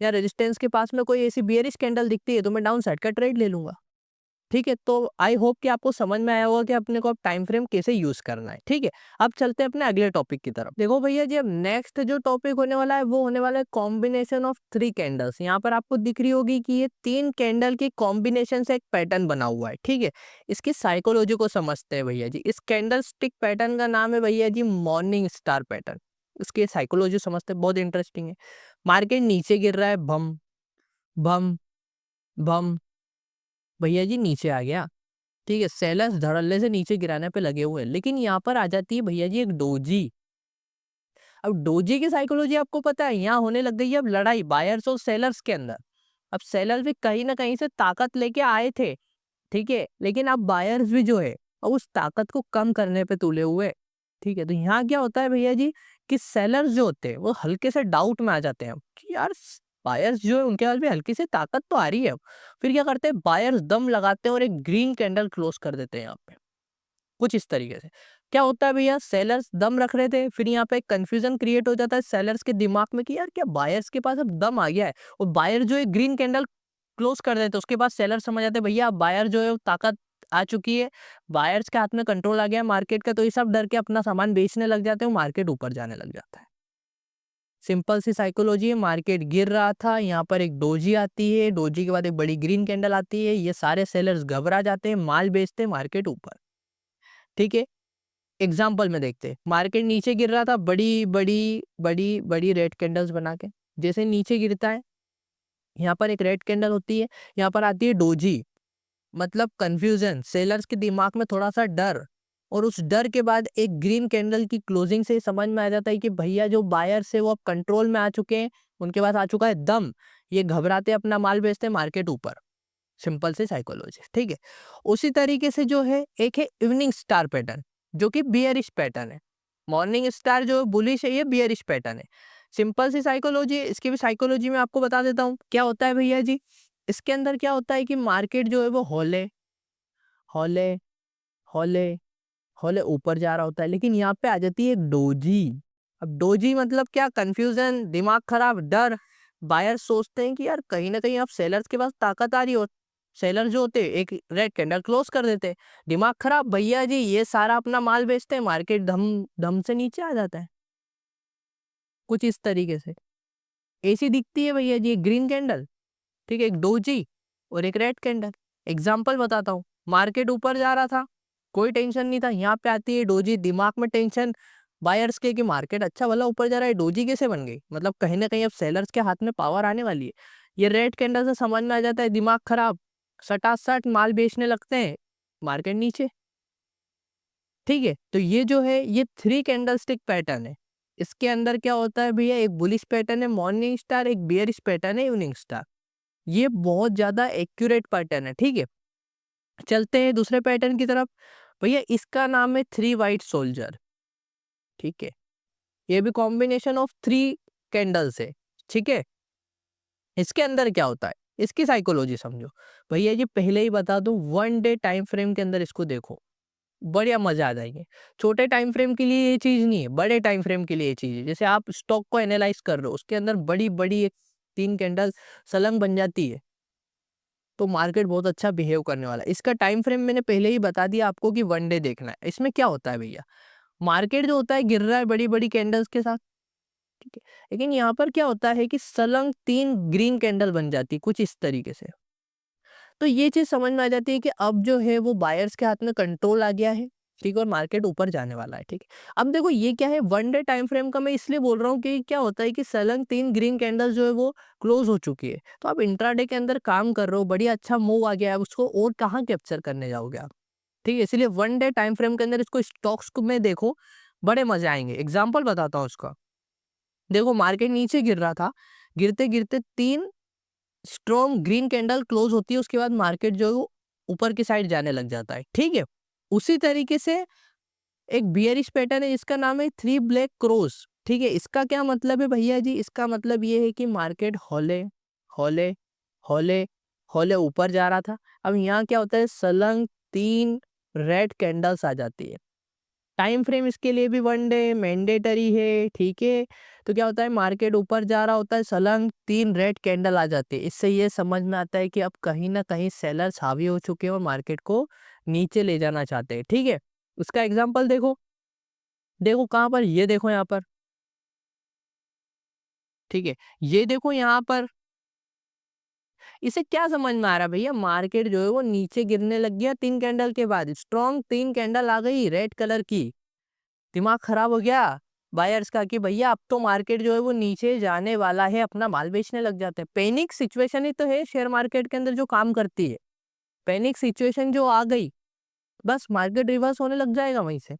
या रेजिस्टेंस के पास में कोई ऐसी बियरिश कैंडल दिखती है तो मैं डाउन साइड का ट्रेड ले लूंगा। ठीक है, तो आई होप कि आपको समझ में आया होगा कि अपने को अब टाइम फ्रेम कैसे यूज करना है। ठीक है, अब चलते हैं अपने अगले टॉपिक की तरफ। देखो भैया जी अब नेक्स्ट जो टॉपिक होने वाला है वो होने वाला है कॉम्बिनेशन ऑफ 3 कैंडल्स। यहाँ पर आपको दिख रही होगी कि ये 3 कैंडल के कॉम्बिनेशन से एक पैटर्न बना हुआ है। ठीक है, इसकी साइकोलॉजी को समझते हैं भैया जी। इस कैंडल स्टिक पैटर्न का नाम है भैया जी मॉर्निंग स्टार पैटर्न। इसकी साइकोलॉजी समझते हैं, बहुत इंटरेस्टिंग है। मार्केट नीचे गिर रहा है, बम बम बम, भैया जी नीचे आ गया, ठीक है, सेलर्स धड़ल्ले से नीचे गिराने पे लगे हुए हैं। लेकिन यहाँ पर आ जाती है भैया जी एक डोजी। अब डोजी की साइकोलॉजी आपको पता है, यहाँ होने लग गई है अब लड़ाई बायर्स और सेलर्स के अंदर। अब सेलर्स भी कहीं ना कहीं से ताकत लेके आए थे, ठीक है, लेकिन अब बायर्स भी जो है अब उस ताकत को कम करने पे तुले हुए। ठीक है, तो यहाँ क्या होता है भैया जी कि सेलर्स जो होते हैं वो हल्के से डाउट में आ जाते हैं कि यार बायर्स जो है उनके पास भी हल्की से ताकत तो आ रही है। फिर क्या करते हैं बायर्स दम लगाते हैं और एक ग्रीन कैंडल क्लोज कर देते हैं यहाँ पे, कुछ इस तरीके से। क्या होता है भैया, सेलर्स दम रख रहे थे, फिर यहाँ पे कंफ्यूजन क्रिएट हो जाता है सेलर्स के दिमाग में कि यार क्या बायर्स के पास अब दम आ गया है, और बायर जो है ग्रीन कैंडल क्लोज कर देते हैं। उसके बाद सेलर समझ आते हैं भैया अब बायर जो है वो ताकत आ चुकी है, बायर्स के हाथ में कंट्रोल आ गया है मार्केट का, तो ये सब डर के अपना सामान बेचने लग जाते हैं, मार्केट ऊपर जाने लग जाता है। सिंपल सी साइकोलॉजी है, मार्केट गिर रहा था, यहाँ पर एक डोजी आती है, डोजी के बाद एक बड़ी ग्रीन कैंडल आती है, ये सारे सेलर्स घबरा जाते हैं, माल बेचते हैं, मार्केट ऊपर। ठीक है, एग्जाम्पल में देखते हैं, मार्केट नीचे गिर रहा था, बड़ी बड़ी बड़ी बड़ी रेड कैंडल्स बना के, जैसे नीचे गिरता है यहाँ पर एक रेड कैंडल होती है, यहाँ पर आती है डोजी, मतलब कंफ्यूजन, सेलर्स के दिमाग में थोड़ा सा डर, और उस डर के बाद एक ग्रीन कैंडल की क्लोजिंग से समझ में आ जाता है कि भैया जो बायर्स है वो अब कंट्रोल में आ चुके हैं, उनके पास आ चुका है दम, ये घबराते अपना माल बेचते, मार्केट ऊपर। सिंपल सी साइकोलॉजी, ठीक है। उसी तरीके से जो है एक है इवनिंग स्टार पैटर्न, जो कि बियरिश पैटर्न है। मॉर्निंग स्टार जो बुलिश है, ये बियरिश पैटर्न है। सिंपल सी साइकोलॉजी है, इसकी भी साइकोलॉजी में आपको बता देता हूँ क्या होता है भैया जी। इसके अंदर क्या होता है कि मार्केट जो है वो हौले हौले हौले हौले ऊपर जा रहा होता है, लेकिन यहाँ पे आ जाती है एक डोजी। अब डोजी मतलब क्या, कंफ्यूजन, दिमाग खराब, डर। बायर सोचते हैं कि यार कहीं ना कहीं अब सेलर्स के पास ताकत आ रही हो, सेलर जो होते हैं एक रेड कैंडल क्लोज कर देते हैं, दिमाग खराब, भैया जी ये सारा अपना माल बेचते हैं, मार्केट धम धम से नीचे आ जाता है, कुछ इस तरीके से। ऐसी दिखती है भैया जी एक ग्रीन कैंडल, ठीक है, एक डोजी और एक रेड कैंडल। एग्जाम्पल बताता हूँ, मार्केट ऊपर जा रहा था, कोई टेंशन नहीं था, यहाँ पे आती है डोजी, दिमाग में टेंशन बायर्स के कि मार्केट अच्छा वाला ऊपर जा रहा है, डोजी कैसे बन गई, मतलब कहीं ना कहीं अब सेलर्स के हाथ में पावर आने वाली है। ये रेड कैंडल से समझ में आ जाता है, दिमाग खराब, सटासट माल बेचने लगते हैं, मार्केट नीचे। ठीक है, तो ये जो है ये 3 कैंडलस्टिक पैटर्न है। इसके अंदर क्या होता है भैया, एक बुलिश पैटर्न है मॉर्निंग स्टार, एक बियरिश पैटर्न है इवनिंग स्टार। ये बहुत ज्यादा एक्यूरेट पैटर्न है, ठीक है। चलते हैं दूसरे पैटर्न की तरफ। भैया इसका नाम है थ्री वाइट सोल्जर, ठीक है। ये भी कॉम्बिनेशन ऑफ थ्री कैंडल्स है, ठीक है। इसके अंदर क्या होता है, इसकी साइकोलॉजी समझो। भैया जी पहले ही बता दूं, 1 डे टाइम फ्रेम के अंदर इसको देखो, बढ़िया मजा आ जाएंगे। छोटे टाइम फ्रेम के लिए ये चीज नहीं है, बड़े टाइम फ्रेम के लिए ये चीज है। जैसे आप स्टॉक को एनालाइज कर रहे हो, उसके अंदर बड़ी बड़ी एक 3 कैंडल सलंग बन जाती है, तो मार्केट बहुत अच्छा बिहेव करने वाला है। इसका टाइम फ्रेम मैंने पहले ही बता दिया आपको कि 1 डे देखना है। इसमें क्या होता है भैया, मार्केट जो होता है गिर रहा है बड़ी बड़ी कैंडल्स के साथ, ठीक है। लेकिन यहाँ पर क्या होता है कि सलंग 3 ग्रीन कैंडल बन जाती है कुछ इस तरीके से। तो ये चीज समझ में आ जाती है कि अब जो है वो बायर्स के हाथ में कंट्रोल आ गया है, ठीक है, और मार्केट ऊपर जाने वाला है, ठीक है। अब देखो ये क्या है, 1 डे टाइम फ्रेम का मैं इसलिए बोल रहा हूँ कि क्या होता है कि सलंग 3 ग्रीन कैंडल्स जो है वो क्लोज हो चुकी है। तो आप इंट्राडे के अंदर काम कर रहे हो, बढ़िया अच्छा मूव आ गया है, उसको और कहाँ कैप्चर करने जाओगे आप, ठीक है। इसलिए 1 डे टाइम फ्रेम के अंदर इसको स्टॉक्स को में देखो, बड़े मजे आएंगे। एग्जाम्पल बताता हूँ उसका। देखो मार्केट नीचे गिर रहा था, गिरते गिरते 3 स्ट्रॉन्ग ग्रीन कैंडल क्लोज होती है, उसके बाद मार्केट जो है वो ऊपर की साइड जाने लग जाता है, ठीक है। उसी तरीके से एक बियरिश पैटर्न है, इसका नाम है थ्री ब्लैक क्रॉस, ठीक है। इसका क्या मतलब है भैया जी, इसका मतलब ये है कि मार्केट हौले हौले हौले हौले ऊपर जा रहा था। अब यहाँ क्या होता है, सलंग 3 रेड कैंडल्स आ जाती है। टाइम फ्रेम इसके लिए भी 1 डे मैंडेटरी है, ठीक है। तो क्या होता है, मार्केट ऊपर जा रहा होता है, सलंग 3 रेड कैंडल आ जाती है। इससे ये समझ में आता है कि अब कहीं ना कहीं सेलर्स हावी हो चुके हैं और मार्केट को नीचे ले जाना चाहते हैं, ठीक है। उसका एग्जांपल देखो, देखो कहाँ पर, ये देखो यहाँ पर, ठीक है। ये देखो यहाँ पर, इसे क्या समझ में आ रहा है भैया, मार्केट जो है वो नीचे गिरने लग गया 3 कैंडल के बाद, स्ट्रॉन्ग 3 कैंडल आ गई रेड कलर की। दिमाग खराब हो गया बायर्स का कि भैया अब तो मार्केट जो है वो नीचे जाने वाला है, अपना माल बेचने लग जाते हैं। पैनिक सिचुएशन ही तो है शेयर मार्केट के अंदर जो काम करती है। पैनिक सिचुएशन जो आ गई, बस मार्केट रिवर्स होने लग जाएगा वहीं से,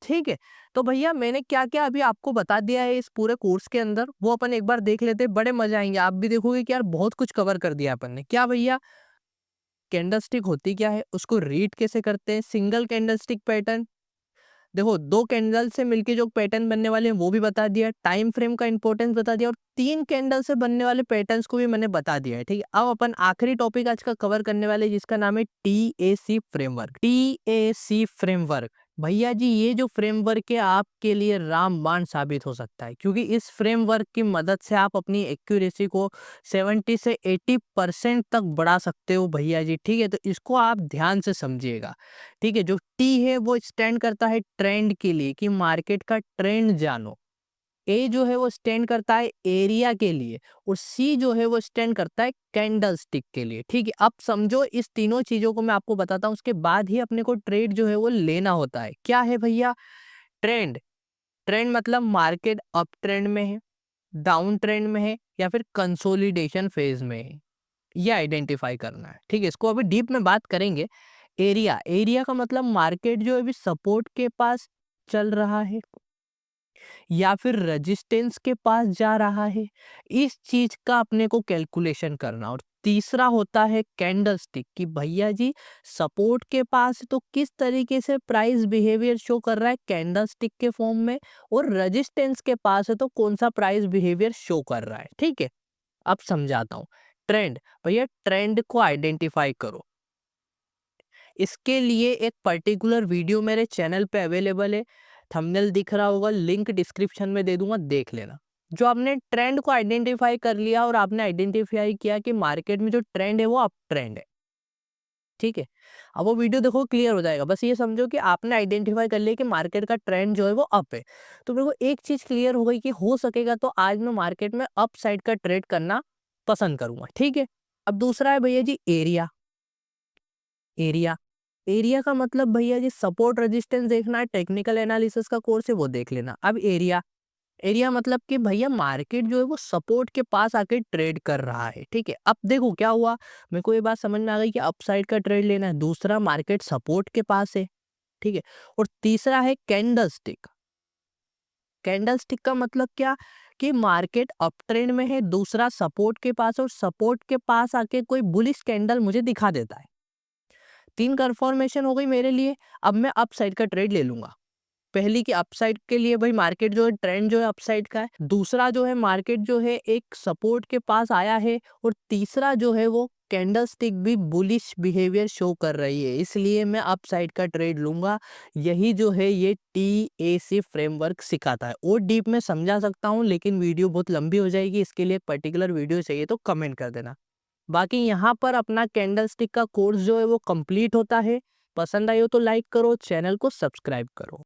ठीक है। तो भैया मैंने क्या क्या अभी आपको बता दिया है इस पूरे कोर्स के अंदर, वो अपन एक बार देख लेते हैं, बड़े मजा आएंगे। आप भी देखोगे कि यार बहुत कुछ कवर कर दिया अपन ने। क्या भैया, कैंडलस्टिक होती क्या है, उसको रीड कैसे करते हैं, सिंगल कैंडलस्टिक पैटर्न, देखो 2 कैंडल से मिलके जो पैटर्न बनने वाले हैं वो भी बता दिया, टाइम फ्रेम का इंपॉर्टेंस बता दिया, और 3 कैंडल से बनने वाले पैटर्न्स को भी मैंने बता दिया है, ठीक है। अब अपन आखिरी टॉपिक आज का कवर करने वाले हैं, जिसका नाम है टीएसी फ्रेमवर्क। टीएसी फ्रेमवर्क भैया जी, ये जो फ्रेमवर्क है आपके लिए रामबाण साबित हो सकता है, क्योंकि इस फ्रेमवर्क की मदद से आप अपनी एक्यूरेसी को 70 से 80% तक बढ़ा सकते हो भैया जी, ठीक है। तो इसको आप ध्यान से समझिएगा, ठीक है। जो टी है वो स्टैंड करता है ट्रेंड के लिए, कि मार्केट का ट्रेंड जानो। ए जो है वो स्टैंड करता है एरिया के लिए, और सी जो है वो स्टैंड करता है कैंडल स्टिक के लिए, ठीक है। अब समझो इस तीनों चीजों को मैं आपको बताता हूँ, उसके बाद ही अपने को ट्रेड जो है वो लेना होता है। क्या है भैया, ट्रेंड। ट्रेंड मतलब मार्केट अप ट्रेंड में है, डाउन ट्रेंड में है, या फिर कंसोलिडेशन फेज में है, ये आइडेंटिफाई करना है, ठीक है। इसको अभी डीप में बात करेंगे। एरिया, एरिया का मतलब मार्केट जो अभी सपोर्ट के पास चल रहा है या फिर रेजिस्टेंस के पास जा रहा है, इस चीज का अपने को कैलकुलेशन करना। और तीसरा होता है कैंडल स्टिक, कि भैया जी सपोर्ट के पास है तो किस तरीके से प्राइस बिहेवियर शो कर रहा है कैंडल स्टिक के फॉर्म में, और रेजिस्टेंस के पास है तो कौन सा प्राइस बिहेवियर शो कर रहा है, ठीक है। अब समझाता हूँ। ट्रेंड, भैया ट्रेंड को आइडेंटिफाई करो। इसके लिए एक पर्टिकुलर वीडियो मेरे चैनल पे अवेलेबल है, थंबनेल दिख रहा होगा, लिंक डिस्क्रिप्शन में दे दूंगा, देख लेना। जो आपने ट्रेंड को आइडेंटिफाई कर लिया और आपने आइडेंटिफाई किया कि मार्केट में जो ट्रेंड है वो अप ट्रेंड है, ठीक है। अब वो वीडियो देखो, क्लियर हो जाएगा। बस ये समझो कि आपने आइडेंटिफाई कर लिया कि मार्केट का ट्रेंड जो है वो अप है। तो मेरे को एक चीज क्लियर हो गई कि हो सकेगा तो आज मैं मार्केट में अप साइड का ट्रेड करना पसंद करूंगा, ठीक है। अब दूसरा है भैया जी एरिया। एरिया, एरिया का मतलब भैया जी सपोर्ट रेजिस्टेंस देखना है, टेक्निकल एनालिसिस का कोर्स है वो देख लेना। अब एरिया, एरिया मतलब कि भैया मार्केट जो है वो सपोर्ट के पास आके ट्रेड कर रहा है, ठीक है। अब देखो क्या हुआ, मेरे को ये बात समझ में आ गई कि अपसाइड का ट्रेड लेना है। दूसरा, मार्केट सपोर्ट के पास है, ठीक है। और तीसरा है कैंडल स्टिक। कैंडलस्टिक का मतलब क्या कि मार्केट अप ट्रेंड में है, दूसरा सपोर्ट के पास, और सपोर्ट के पास आके कोई बुलिश कैंडल मुझे दिखा देता है। 3 कन्फर्मेशन हो गई मेरे लिए। अब मैं अपसाइड का ट्रेड ले लूंगा। पहली कि अपसाइड के लिए भाई मार्केट जो है ट्रेंड जो है अपसाइड का है, दूसरा जो है मार्केट जो है एक सपोर्ट के पास आया है, और तीसरा जो है वो कैंडलस्टिक भी बुलिश बिहेवियर शो कर रही है, इसलिए मैं अपसाइड का ट्रेड लूंगा। यही जो है ये TAC फ्रेमवर्क सिखाता है। और डीप में समझा सकता हूँ लेकिन वीडियो बहुत लंबी हो जाएगी, इसके लिए पर्टिकुलर वीडियो चाहिए तो कमेंट कर देना। बाकी यहाँ पर अपना कैंडलस्टिक का कोर्स जो है वो कंप्लीट होता है। पसंद आई हो तो लाइक करो, चैनल को सब्सक्राइब करो।